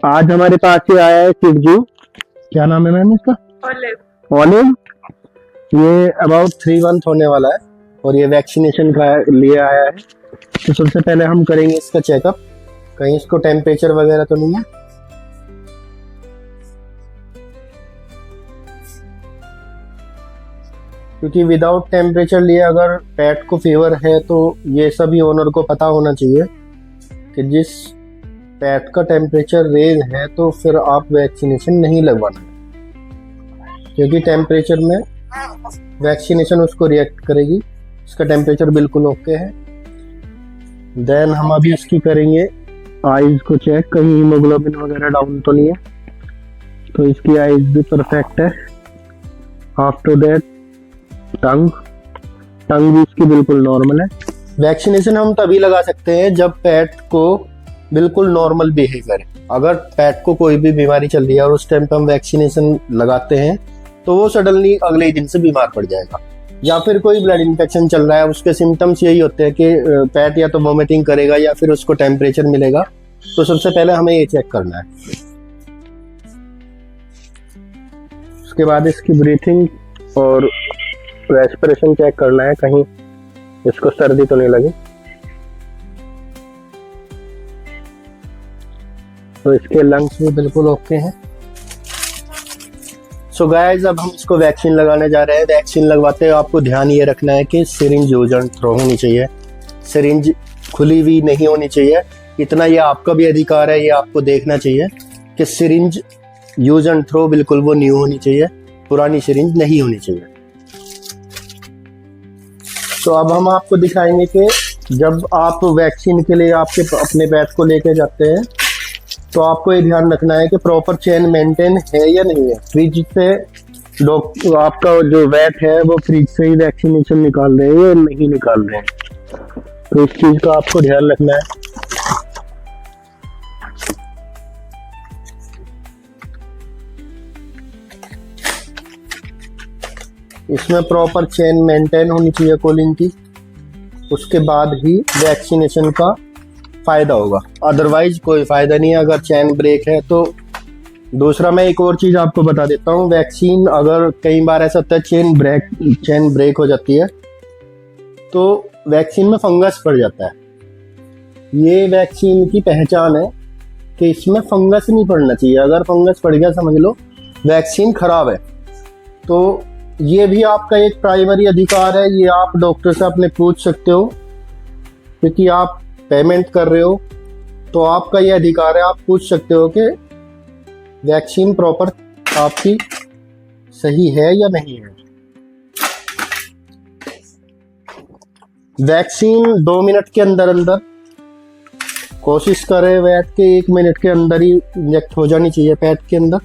आज हमारे पास ये आया है शिवजू, क्या नाम है मैम इसका? ओलिव। ये अबाउट 3 मंथ होने वाला है और ये वैक्सीनेशन का लिए आया है। तो सबसे पहले हम करेंगे इसका चेकअप, कहीं इसको टेम्परेचर वगैरह तो नहीं है। क्योंकि विदाउट टेम्परेचर लिए अगर पेट को फीवर है तो ये सभी ओनर को पता होना चाहिए कि जिस पेट का टेम्परेचर रेज है तो फिर आप वैक्सीनेशन नहीं लगवाना, क्योंकि टेम्परेचर में वैक्सीनेशन उसको रिएक्ट करेगी। इसका टेम्परेचर बिल्कुल ओके है। देन हम अभी इसकी करेंगे आइज को चेक, कहीं हीमोग्लोबिन वगैरह डाउन तो नहीं है। तो इसकी आइज भी परफेक्ट है। आफ्टर दैट टंग भी इसकी बिल्कुल नॉर्मल है। वैक्सीनेशन हम तभी लगा सकते हैं जब पेट को बिल्कुल नॉर्मल बिहेवियर है। अगर पेट को कोई भी बीमारी चल रही है और उस टाइम पे हम वैक्सीनेशन लगाते हैं तो वो सडनली अगले दिन से बीमार पड़ जाएगा। या फिर कोई ब्लड इन्फेक्शन चल रहा है, उसके सिम्टम्स यही होते हैं कि पेट या तो वोमिटिंग करेगा या फिर उसको टेम्परेचर मिलेगा। तो सबसे पहले हमें ये चेक करना है। उसके बाद इसकी ब्रीथिंग और रेस्पिरेशन चेक करना है, कहीं इसको सर्दी तो नहीं लगी। तो इसके लंग्स भी बिल्कुल ओके हैं। सो गाइस, अब हम इसको वैक्सीन लगाने जा रहे हैं। वैक्सीन लगवाते हुए आपको ध्यान ये रखना है कि सिरिंज यूज एंड थ्रो होनी चाहिए, सिरिंज खुली हुई नहीं होनी चाहिए। इतना ये आपका भी अधिकार है, ये आपको देखना चाहिए कि सिरिंज यूज एंड थ्रो बिल्कुल वो न्यू होनी चाहिए, पुरानी सिरिंज नहीं होनी चाहिए। तो अब हम आपको दिखाएंगे कि जब आप वैक्सीन के लिए आपके अपने पेट को लेके जाते हैं तो आपको ये ध्यान रखना है कि प्रॉपर चेन मेंटेन है या नहीं है। फ्रिज से आपका जो वेट है वो फ्रिज से ही वैक्सीनेशन निकाल रहे हैं या नहीं निकाल रहे हैं, तो इस चीज का आपको ध्यान रखना है। इसमें प्रॉपर चेन मेंटेन होनी चाहिए कॉलिंग की, उसके बाद ही वैक्सीनेशन का फायदा होगा, अदरवाइज कोई फायदा नहीं है अगर चेन ब्रेक है तो। दूसरा मैं एक और चीज आपको बता देता हूँ, वैक्सीन अगर कई बार ऐसा होता है चेन ब्रेक हो जाती है तो वैक्सीन में फंगस पड़ जाता है। ये वैक्सीन की पहचान है कि इसमें फंगस नहीं पड़ना चाहिए। अगर फंगस पड़ गया समझ लो वैक्सीन खराब है। तो ये भी आपका एक प्राइमरी अधिकार है, ये आप डॉक्टर से अपने पूछ सकते हो, क्योंकि आप पेमेंट कर रहे हो तो आपका ये अधिकार है। आप पूछ सकते हो कि वैक्सीन प्रॉपर आपकी सही है या नहीं है। वैक्सीन 2 मिनट के अंदर अंदर, कोशिश करें बैठ के 1 मिनट के अंदर ही इंजेक्ट हो जानी चाहिए पेट के अंदर।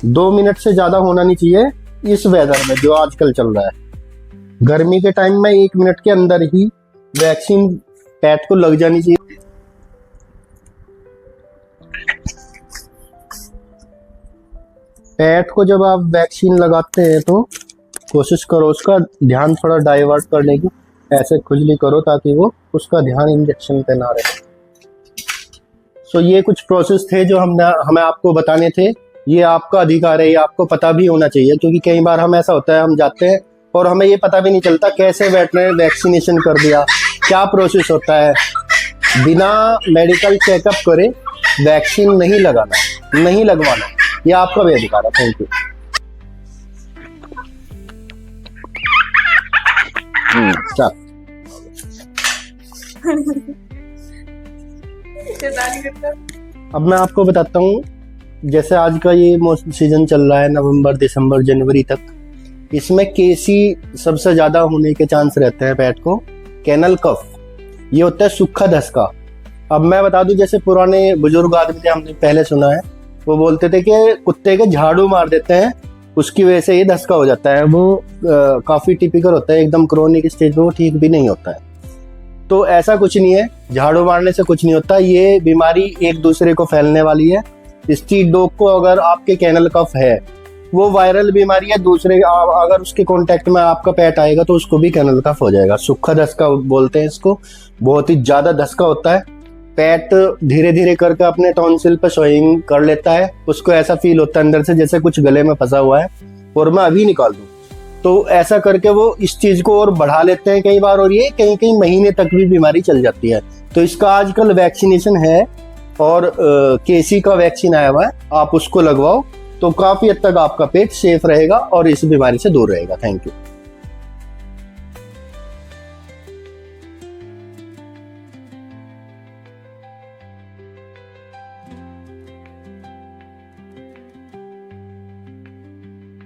2 मिनट से ज्यादा होना नहीं चाहिए इस वेदर में जो आजकल चल रहा है। गर्मी के टाइम में 1 मिनट के अंदर ही वैक्सीन पेट को लग जानी चाहिए। पेट को जब आप वैक्सीन लगाते हैं तो कोशिश करो उसका ध्यान थोड़ा डाइवर्ट करने की, ऐसे खुजली करो ताकि वो उसका ध्यान इंजेक्शन पे ना रहे। सो ये कुछ प्रोसेस थे जो हमें आपको बताने थे। ये आपका अधिकार है, ये आपको पता भी होना चाहिए, क्योंकि कई बार हम ऐसा होता है हम जाते हैं और हमें ये पता भी नहीं चलता कैसे वेटरनरी वैक्सीनेशन कर दिया, क्या प्रोसेस होता है। बिना मेडिकल चेकअप करे वैक्सीन नहीं लगाना, नहीं लगवाना, ये आपका भी अधिकार है। Thank you. अब मैं आपको बताता हूँ, जैसे आज का ये मौसम सीजन चल रहा है नवंबर दिसंबर जनवरी तक, इसमें केसी सबसे ज्यादा होने के चांस रहते हैं पेट को। कैनल कफ ये होता है सूखा धसका। अब मैं बता दूं, जैसे पुराने बुजुर्ग आदमी थे, हमने पहले सुना है, वो बोलते थे कि कुत्ते के झाड़ू मार देते हैं उसकी वजह से ये धसका हो जाता है। वो काफी टिपिकल होता है, एकदम क्रोनिक स्टेज में वो ठीक भी नहीं होता है। तो ऐसा कुछ नहीं है, झाड़ू मारने से कुछ नहीं होता। ये बीमारी एक दूसरे को फैलने वाली है। स्ट्रीट डॉग को अगर आपके कैनल कफ है, वो वायरल बीमारी है, दूसरे अगर उसके कांटेक्ट में आपका पेट आएगा तो उसको भी कैनल कफ हो जाएगा। सूखा धसका बोलते हैं इसको, बहुत ही ज्यादा धसका होता है। पेट धीरे धीरे करके अपने टॉन्सिल पे स्वेइंग कर लेता है, उसको ऐसा फील होता है अंदर से जैसे कुछ गले में फंसा हुआ है और मैं अभी निकाल दूं, तो ऐसा करके वो इस चीज को और बढ़ा लेते हैं कई बार, और ये कई कई महीने तक भी बीमारी चल जाती है। तो इसका आजकल वैक्सीनेशन है और केसी का वैक्सीन आया हुआ है, आप उसको लगवाओ तो काफी हद तक आपका पेट सेफ रहेगा और इस बीमारी से दूर रहेगा। Thank you.